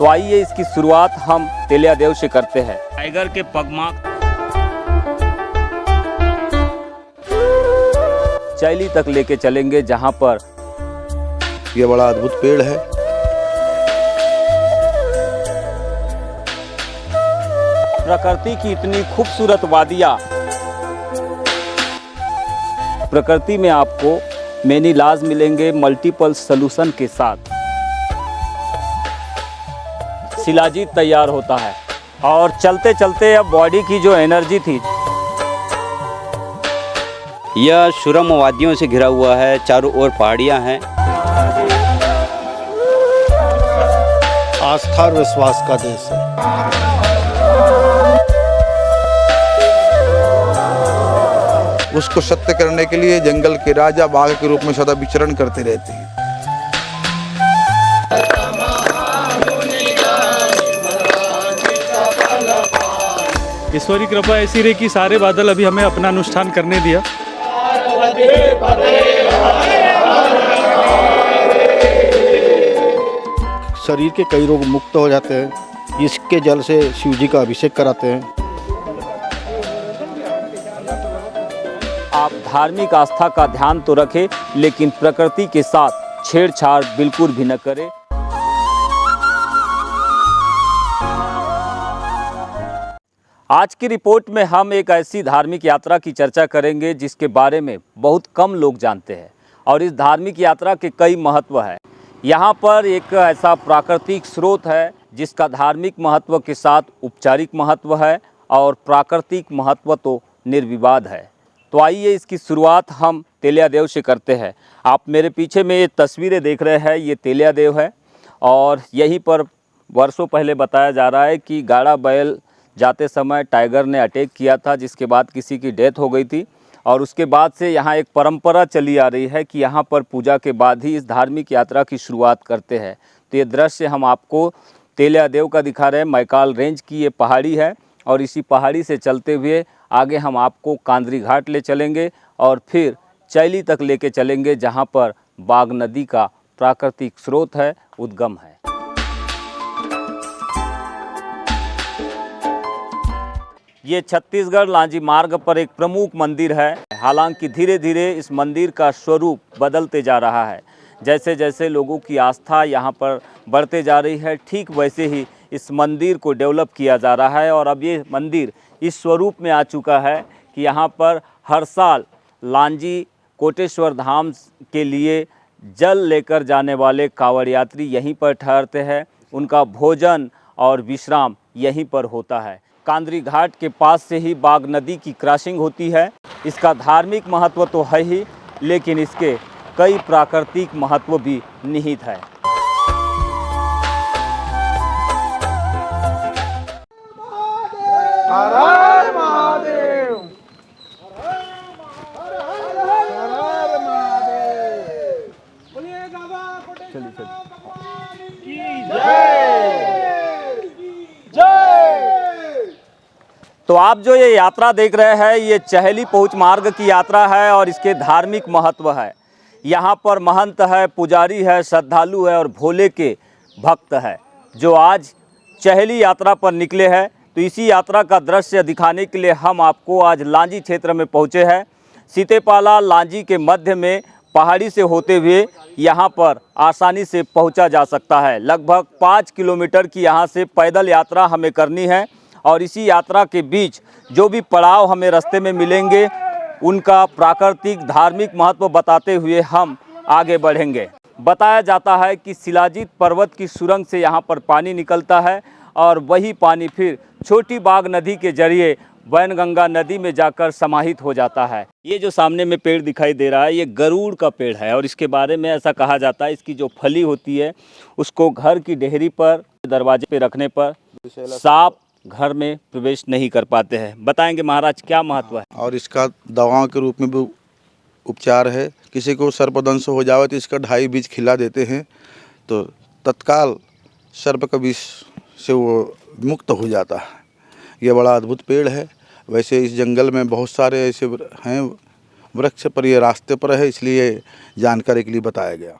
तो आइए इसकी शुरुआत हम तेलिया देव से करते हैं। टाइगर के पगमार्क चैली तक लेके चलेंगे, जहां पर ये बड़ा अद्भुत पेड़ है। प्रकृति की इतनी खूबसूरत वादियाँ, प्रकृति में आपको मेनी इलाज मिलेंगे मल्टीपल सॉल्यूशन के साथ। शिलाजीत तैयार होता है और चलते चलते अब बॉडी की जो एनर्जी थी, यह सुरम वादियों से घिरा हुआ है, चारों ओर पहाड़ियां हैं। आस्था और विश्वास का देश है। उसको सत्य करने के लिए जंगल के राजा बाघ के रूप में सदा विचरण करते रहते हैं। ईश्वर की कृपा ऐसी रही कि सारे बादल अभी हमें अपना अनुष्ठान करने दिया। शरीर के कई रोग मुक्त हो जाते हैं। इसके जल से शिव जी का अभिषेक कराते हैं। आप धार्मिक आस्था का ध्यान तो रखें, लेकिन प्रकृति के साथ छेड़छाड़ बिल्कुल भी न करें। आज की रिपोर्ट में हम एक ऐसी धार्मिक यात्रा की चर्चा करेंगे जिसके बारे में बहुत कम लोग जानते हैं, और इस धार्मिक यात्रा के कई महत्व है। यहाँ पर एक ऐसा प्राकृतिक स्रोत है जिसका धार्मिक महत्व के साथ औपचारिक महत्व है, और प्राकृतिक महत्व तो निर्विवाद है। तो आइए इसकी शुरुआत हम तेलिया देव से करते हैं। आप मेरे पीछे में ये तस्वीरें देख रहे हैं, ये तेलिया देव है, और यहीं पर वर्षों पहले बताया जा रहा है कि गाड़ा बैल जाते समय टाइगर ने अटैक किया था, जिसके बाद किसी की डेथ हो गई थी। और उसके बाद से यहाँ एक परंपरा चली आ रही है कि यहाँ पर पूजा के बाद ही इस धार्मिक यात्रा की शुरुआत करते हैं। तो ये दृश्य हम आपको तेलिया देव का दिखा रहे हैं। मैकाल रेंज की ये पहाड़ी है, और इसी पहाड़ी से चलते हुए आगे हम आपको कांदरी घाट ले चलेंगे और फिर चैली तक लेके चलेंगे, जहाँ पर बाघ नदी का प्राकृतिक स्रोत है, उद्गम है। ये छत्तीसगढ़ लांजी मार्ग पर एक प्रमुख मंदिर है। हालांकि धीरे धीरे इस मंदिर का स्वरूप बदलते जा रहा है। जैसे जैसे लोगों की आस्था यहाँ पर बढ़ते जा रही है, ठीक वैसे ही इस मंदिर को डेवलप किया जा रहा है। और अब ये मंदिर इस स्वरूप में आ चुका है कि यहाँ पर हर साल लांजी कोटेश्वर धाम के लिए जल लेकर जाने वाले कांवड़ यात्री यहीं पर ठहरते हैं। उनका भोजन और विश्राम यहीं पर होता है। कांदरी घाट के पास से ही बाघ नदी की क्रॉसिंग होती है। इसका धार्मिक महत्व तो है ही, लेकिन इसके कई प्राकृतिक महत्व भी निहित है। हर हर महादेव, हर हर महादेव। चलिए तो आप जो ये यात्रा देख रहे हैं, ये चहली पहुँच मार्ग की यात्रा है, और इसके धार्मिक महत्व है। यहाँ पर महंत है, पुजारी है, श्रद्धालु है और भोले के भक्त है, जो आज चहली यात्रा पर निकले हैं। तो इसी यात्रा का दृश्य दिखाने के लिए हम आपको आज लांजी क्षेत्र में पहुँचे हैं। सीतेपाला लांजी के मध्य में पहाड़ी से होते हुए यहाँ पर आसानी से पहुँचा जा सकता है। लगभग 5 किलोमीटर की यहाँ से पैदल यात्रा हमें करनी है, और इसी यात्रा के बीच जो भी पड़ाव हमें रास्ते में मिलेंगे, उनका प्राकृतिक धार्मिक महत्व बताते हुए हम आगे बढ़ेंगे। बताया जाता है कि शिलाजीत पर्वत की सुरंग से यहाँ पर पानी निकलता है, और वही पानी फिर छोटी बाघ नदी के जरिए वैनगंगा नदी में जाकर समाहित हो जाता है। ये जो सामने में पेड़ दिखाई दे रहा है, ये गरुड़ का पेड़ है, और इसके बारे में ऐसा कहा जाता है, इसकी जो फली होती है उसको घर की डेहरी पर, दरवाजे पे रखने पर सांप घर में प्रवेश नहीं कर पाते हैं। बताएंगे महाराज क्या महत्व है? और इसका दवाओं के रूप में भी उपचार है। किसी को सर्पदंश हो जाए तो इसका 2.5 बीज खिला देते हैं, तो तत्काल सर्प का विष से वो मुक्त हो जाता है। ये बड़ा अद्भुत पेड़ है। वैसे इस जंगल में बहुत सारे ऐसे हैं वृक्ष, पर ये रास्ते पर है, इसलिए जानकारी के लिए बताया गया।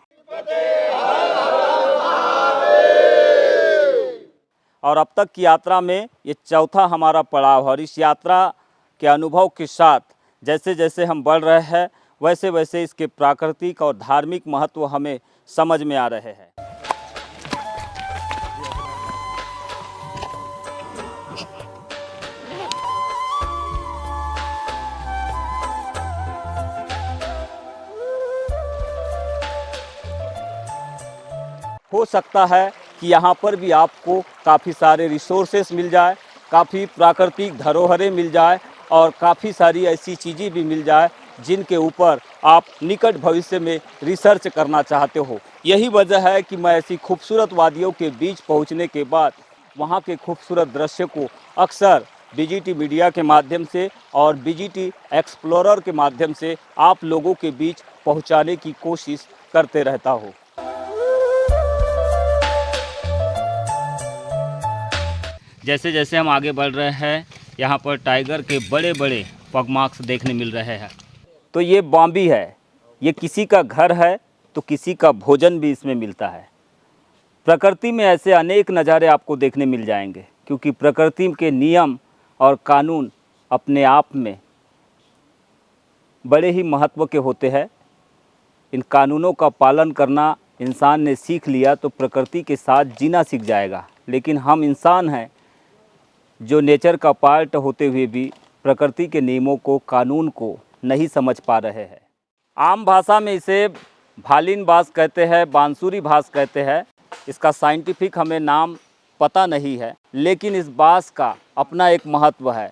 और अब तक की यात्रा में ये चौथा हमारा पड़ाव है। और इस यात्रा के अनुभव के साथ जैसे जैसे हम बढ़ रहे हैं वैसे वैसे इसके प्राकृतिक और धार्मिक महत्व हमें समझ में आ रहे हैं। हो सकता है कि यहाँ पर भी आपको काफ़ी सारे रिसोर्सेस मिल जाए, काफ़ी प्राकृतिक धरोहरें मिल जाए और काफ़ी सारी ऐसी चीज़ें भी मिल जाए जिनके ऊपर आप निकट भविष्य में रिसर्च करना चाहते हो। यही वजह है कि मैं ऐसी खूबसूरत वादियों के बीच पहुँचने के बाद वहाँ के खूबसूरत दृश्य को अक्सर बीजीटी मीडिया के माध्यम से और बीजीटी एक्सप्लोरर के माध्यम से आप लोगों के बीच पहुँचाने की कोशिश करते रहता हूँ। जैसे जैसे हम आगे बढ़ रहे हैं यहाँ पर टाइगर के बड़े बड़े पग मार्क्स देखने मिल रहे हैं। तो ये बॉम्बी है, ये किसी का घर है तो किसी का भोजन भी इसमें मिलता है। प्रकृति में ऐसे अनेक नज़ारे आपको देखने मिल जाएंगे क्योंकि प्रकृति के नियम और कानून अपने आप में बड़े ही महत्व के होते हैं। इन कानूनों का पालन करना इंसान ने सीख लिया तो प्रकृति के साथ जीना सीख जाएगा। लेकिन हम इंसान हैं जो नेचर का पार्ट होते हुए भी प्रकृति के नियमों को, कानून को नहीं समझ पा रहे हैं। आम भाषा में इसे भालिन बास कहते हैं, बांसुरी बास कहते हैं। इसका साइंटिफिक हमें नाम पता नहीं है, लेकिन इस बास का अपना एक महत्व है।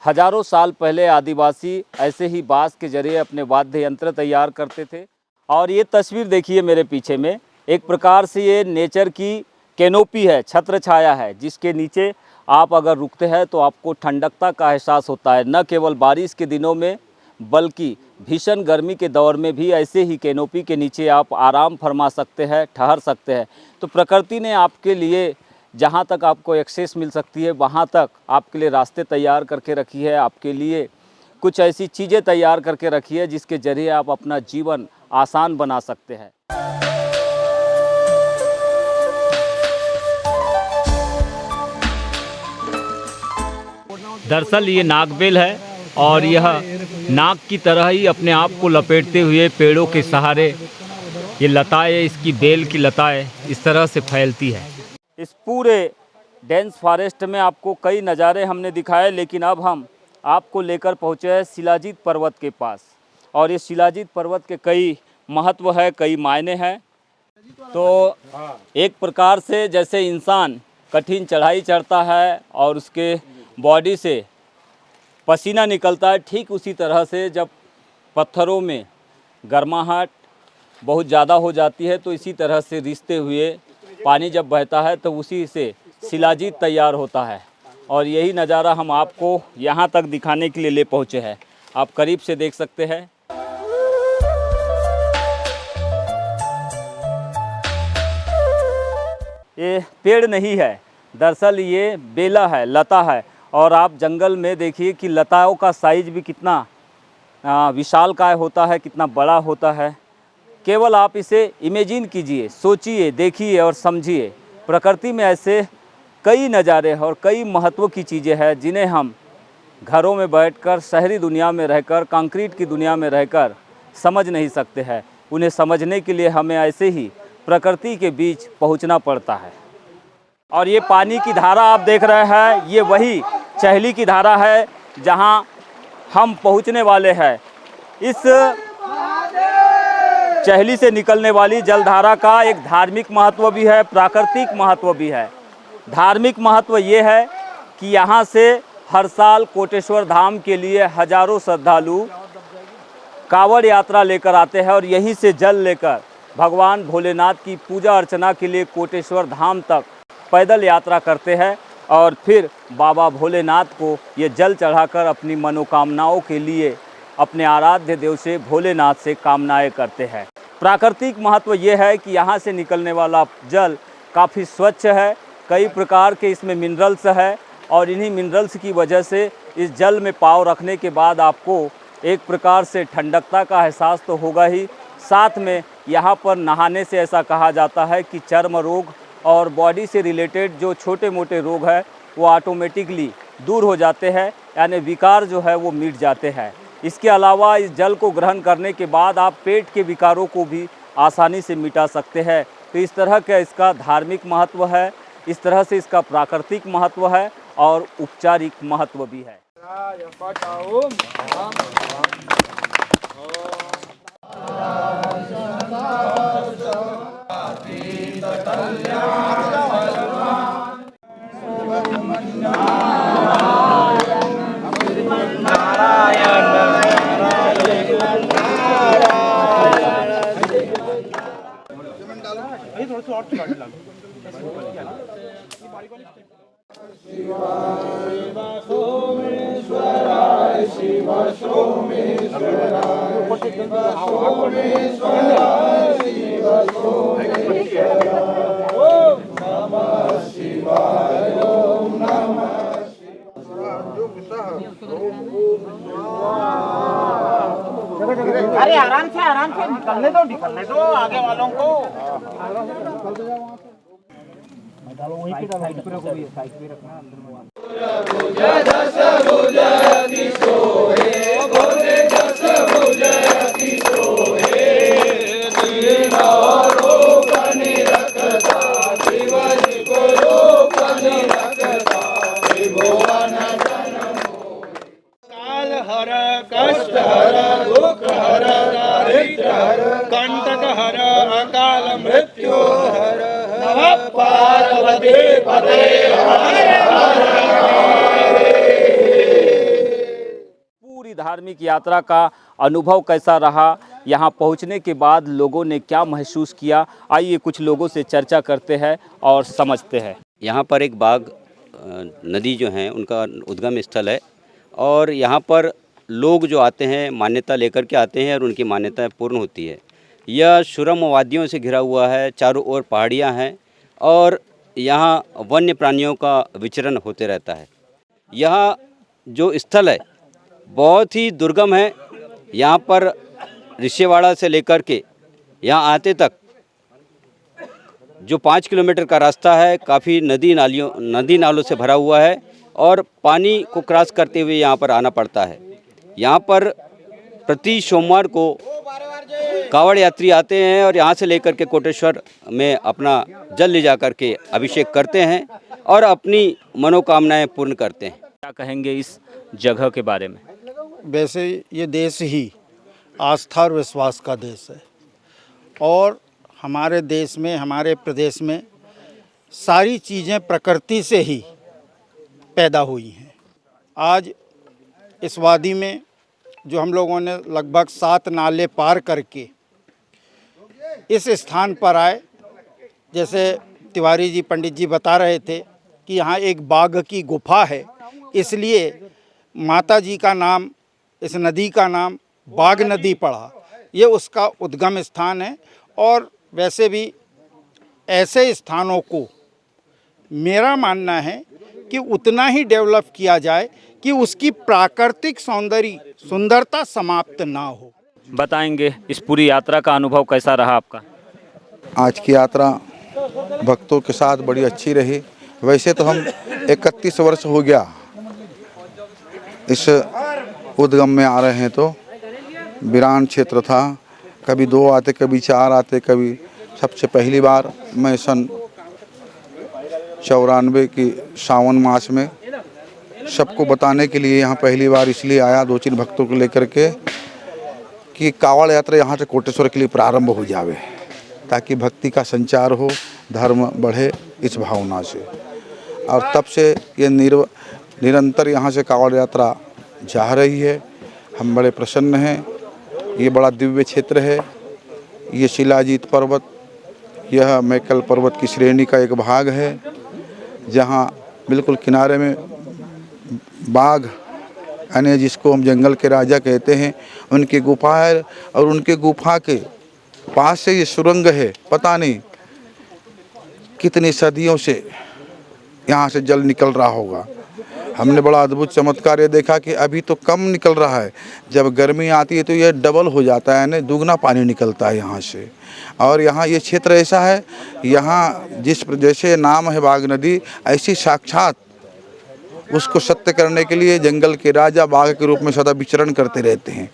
हजारों साल पहले आदिवासी ऐसे ही बास के जरिए अपने वाद्य यंत्र तैयार करते थे। और ये तस्वीर देखिए मेरे पीछे में, एक प्रकार से ये नेचर की कैनोपी है, छत्र छाया है, जिसके नीचे आप अगर रुकते हैं तो आपको ठंडकता का एहसास होता है। न केवल बारिश के दिनों में बल्कि भीषण गर्मी के दौर में भी ऐसे ही कैनोपी के नीचे आप आराम फरमा सकते हैं, ठहर सकते हैं। तो प्रकृति ने आपके लिए जहाँ तक आपको एक्सेस मिल सकती है वहाँ तक आपके लिए रास्ते तैयार करके रखी है। आपके लिए कुछ ऐसी चीज़ें तैयार करके रखी है जिसके ज़रिए आप अपना जीवन आसान बना सकते हैं। दरअसल ये नागबेल है और यह नाग की तरह ही अपने आप को लपेटते हुए पेड़ों के सहारे ये लताएं, इसकी बेल की लताएं इस तरह से फैलती है। इस पूरे डेंस फॉरेस्ट में आपको कई नज़ारे हमने दिखाए, लेकिन अब हम आपको लेकर पहुँचे हैं शिलाजीत पर्वत के पास। और ये शिलाजीत पर्वत के कई महत्व है, कई मायने हैं। तो एक प्रकार से जैसे इंसान कठिन चढ़ाई चढ़ता है और उसके बॉडी से पसीना निकलता है, ठीक उसी तरह से जब पत्थरों में गर्माहट बहुत ज़्यादा हो जाती है तो इसी तरह से रिसते हुए पानी जब बहता है तो उसी से शिलाजीत तैयार होता है। और यही नज़ारा हम आपको यहाँ तक दिखाने के लिए ले पहुँचे हैं। आप करीब से देख सकते हैं। ये पेड़ नहीं है, दरअसल ये बेला है, लता है। और आप जंगल में देखिए कि लताओं का साइज भी कितना विशालकाय होता है, कितना बड़ा होता है। केवल आप इसे इमेजिन कीजिए, सोचिए, देखिए और समझिए। प्रकृति में ऐसे कई नज़ारे और कई महत्व की चीज़ें हैं जिन्हें हम घरों में बैठकर, शहरी दुनिया में रहकर, कंक्रीट की दुनिया में रहकर समझ नहीं सकते हैं। उन्हें समझने के लिए हमें ऐसे ही प्रकृति के बीच पहुंचना पड़ता है। और ये पानी की धारा आप देख रहे हैं, ये वही चहली की धारा है जहां हम पहुंचने वाले हैं। इस चहली से निकलने वाली जलधारा का एक धार्मिक महत्व भी है, प्राकृतिक महत्व भी है। धार्मिक महत्व ये है कि यहाँ से हर साल कोटेश्वर धाम के लिए हजारों श्रद्धालु कांवड़ यात्रा लेकर आते हैं और यहीं से जल लेकर भगवान भोलेनाथ की पूजा अर्चना के लिए कोटेश्वर धाम तक पैदल यात्रा करते हैं और फिर बाबा भोलेनाथ को ये जल चढ़ाकर अपनी मनोकामनाओं के लिए अपने आराध्य देव से, भोलेनाथ से कामनाएं करते हैं। प्राकृतिक महत्व ये है कि यहाँ से निकलने वाला जल काफ़ी स्वच्छ है, कई प्रकार के इसमें मिनरल्स है और इन्हीं मिनरल्स की वजह से इस जल में पाँव रखने के बाद आपको एक प्रकार से ठंडकता का एहसास तो होगा ही, साथ में यहाँ पर नहाने से ऐसा कहा जाता है कि चर्म रोग और बॉडी से रिलेटेड जो छोटे मोटे रोग है वो ऑटोमेटिकली दूर हो जाते हैं, यानी विकार जो है वो मिट जाते हैं। इसके अलावा इस जल को ग्रहण करने के बाद आप पेट के विकारों को भी आसानी से मिटा सकते हैं। तो इस तरह का इसका धार्मिक महत्व है, इस तरह से इसका प्राकृतिक महत्व है और उपचारिक महत्व भी है। अरे आराम से निकलने दो आगे वालों को। हर कष्ट हर दुख हर दारिद्र्य हर कंटक हर अकाल मृत्यु हर नमः पार्वती पते पूरी धार्मिक यात्रा का अनुभव कैसा रहा, यहाँ पहुँचने के बाद लोगों ने क्या महसूस किया, आइए कुछ लोगों से चर्चा करते हैं और समझते हैं। यहाँ पर एक बाघ नदी जो है उनका उद्गम स्थल है और यहाँ पर लोग जो आते हैं मान्यता लेकर के आते हैं और उनकी मान्यताएं पूर्ण होती है। यह सुरम वादियों से घिरा हुआ है, चारों ओर पहाड़ियाँ हैं और यहाँ वन्य प्राणियों का विचरण होते रहता है। यहाँ जो स्थल है बहुत ही दुर्गम है। यहाँ पर ऋषिवाड़ा से लेकर के यहाँ आते तक जो 5 किलोमीटर का रास्ता है काफ़ी नदी नालों से भरा हुआ है और पानी को क्रॉस करते हुए यहाँ पर आना पड़ता है। यहाँ पर प्रति सोमवार को कांवड़ यात्री आते हैं और यहाँ से लेकर के कोटेश्वर में अपना जल ले जा कर के अभिषेक करते हैं और अपनी मनोकामनाएं पूर्ण करते हैं। क्या कहेंगे इस जगह के बारे में? वैसे ये देश ही आस्था और विश्वास का देश है और हमारे देश में, हमारे प्रदेश में सारी चीज़ें प्रकृति से ही पैदा हुई हैं। आज इस वादी में जो हम लोगों ने लगभग 7 नाले पार करके इस स्थान पर आए, जैसे तिवारी जी पंडित जी बता रहे थे कि यहाँ एक बाघ की गुफा है, इसलिए माता जी का नाम, इस नदी का नाम बाघ नदी पड़ा। ये उसका उद्गम स्थान है और वैसे भी ऐसे स्थानों को मेरा मानना है कि उतना ही डेवलप किया जाए कि उसकी प्राकृतिक सुंदरता समाप्त ना हो। बताएंगे इस पूरी यात्रा का अनुभव कैसा रहा आपका? आज की यात्रा भक्तों के साथ बड़ी अच्छी रही। वैसे तो हम 31 वर्ष हो गया इस उद्गम में आ रहे हैं, तो वीरान क्षेत्र था, कभी 2 आते कभी 4 आते, कभी सबसे पहली बार मैं सन 94 की सावन मास में सबको बताने के लिए यहाँ पहली बार इसलिए आया 2-3 भक्तों को लेकर के कि कांवड़ यात्रा यहाँ से कोटेश्वर के लिए प्रारंभ हो जावे, ताकि भक्ति का संचार हो, धर्म बढ़े इस भावना से। और तब से ये निरंतर यहाँ से कांवड़ यात्रा जा रही है। हम बड़े प्रसन्न हैं। ये बड़ा दिव्य क्षेत्र है। ये शिलाजीत पर्वत, यह मैकल पर्वत की श्रेणी का एक भाग है, जहाँ बिल्कुल किनारे में बाघ यानी जिसको हम जंगल के राजा कहते हैं, उनकी गुफा है और उनके गुफा के पास से ये सुरंग है। पता नहीं कितनी सदियों से यहाँ से जल निकल रहा होगा हमने बड़ा अद्भुत चमत्कार ये देखा कि अभी तो कम निकल रहा है, जब गर्मी आती है तो ये डबल हो जाता है, यानी दुगना पानी निकलता है यहाँ से। और यहाँ ये क्षेत्र ऐसा है, यहाँ जैसे नाम है बाघ नदी, ऐसी साक्षात उसको सत्य करने के लिए जंगल के राजा बाघ के रूप में सदा विचरण करते रहते हैं।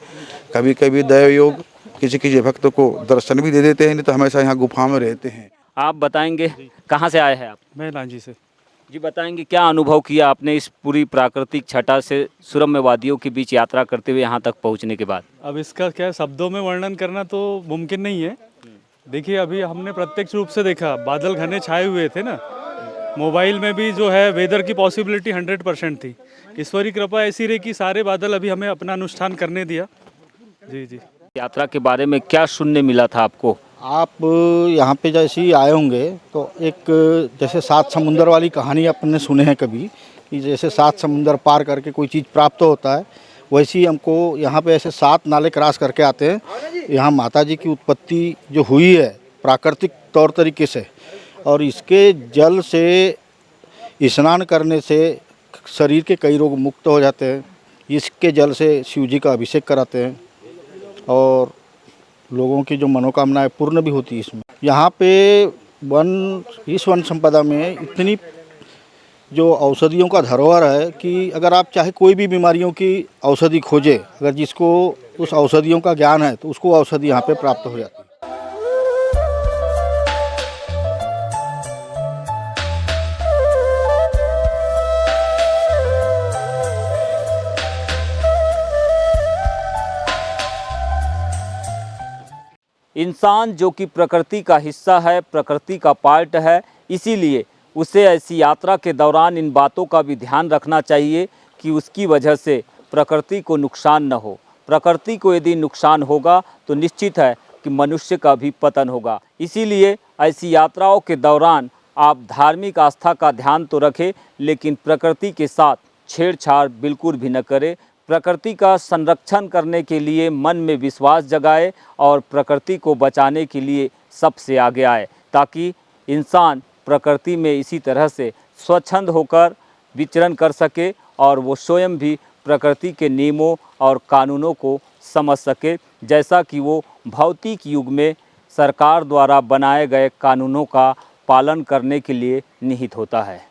कभी कभी दैव योग किसी किसी भक्त को दर्शन भी दे देते हैं, नहीं तो हमेशा यहाँ गुफा में रहते हैं। आप बताएंगे कहाँ से आए हैं आप? मैं लांजी से। जी बताएंगे क्या अनुभव किया आपने इस पूरी प्राकृतिक छटा से सुरम्य वादियों के बीच यात्रा करते हुए यहाँ तक पहुँचने के बाद? अब इसका क्या शब्दों में वर्णन करना तो मुमकिन नहीं है। देखिए अभी हमने प्रत्यक्ष रूप से देखा, बादल घने छाए हुए थे ना, मोबाइल में भी जो है वेदर की पॉसिबिलिटी 100% थी। ईश्वरी कृपा ऐसी रही कि सारे बादल अभी हमें अपना अनुष्ठान करने दिया। जी जी। यात्रा के बारे में क्या सुनने मिला था आपको? आप यहाँ पे जैसे ही आए होंगे तो एक जैसे 7 समुंदर वाली कहानी आपने सुने हैं कभी, कि जैसे 7 समुंदर पार करके कोई चीज़ प्राप्त होता है, वैसे ही हमको यहाँ पे ऐसे 7 नाले क्रॉस करके आते हैं। यहाँ माता जी की उत्पत्ति जो हुई है प्राकृतिक तौर तरीके से, और इसके जल से स्नान करने से शरीर के कई रोग मुक्त हो जाते हैं। इसके जल से शिव जी का अभिषेक कराते हैं और लोगों की जो मनोकामनाएं पूर्ण भी होती है इसमें। यहाँ पे इस वन संपदा में इतनी जो औषधियों का धरोहर है कि अगर आप चाहे कोई भी बीमारियों की औषधि खोजे, अगर जिसको उस औषधियों का ज्ञान है तो उसको औषधि यहाँ पे प्राप्त हो जाती है। इंसान जो कि प्रकृति का हिस्सा है, प्रकृति का पार्ट है, इसीलिए उसे ऐसी यात्रा के दौरान इन बातों का भी ध्यान रखना चाहिए कि उसकी वजह से प्रकृति को नुकसान न हो। प्रकृति को यदि नुकसान होगा तो निश्चित है कि मनुष्य का भी पतन होगा। इसीलिए ऐसी यात्राओं के दौरान आप धार्मिक आस्था का ध्यान तो रखें, लेकिन प्रकृति के साथ छेड़छाड़ बिल्कुल भी न करें। प्रकृति का संरक्षण करने के लिए मन में विश्वास जगाए और प्रकृति को बचाने के लिए सबसे आगे आए, ताकि इंसान प्रकृति में इसी तरह से स्वच्छंद होकर विचरण कर सके और वो स्वयं भी प्रकृति के नियमों और कानूनों को समझ सके, जैसा कि वो भौतिक युग में सरकार द्वारा बनाए गए कानूनों का पालन करने के लिए निहित होता है।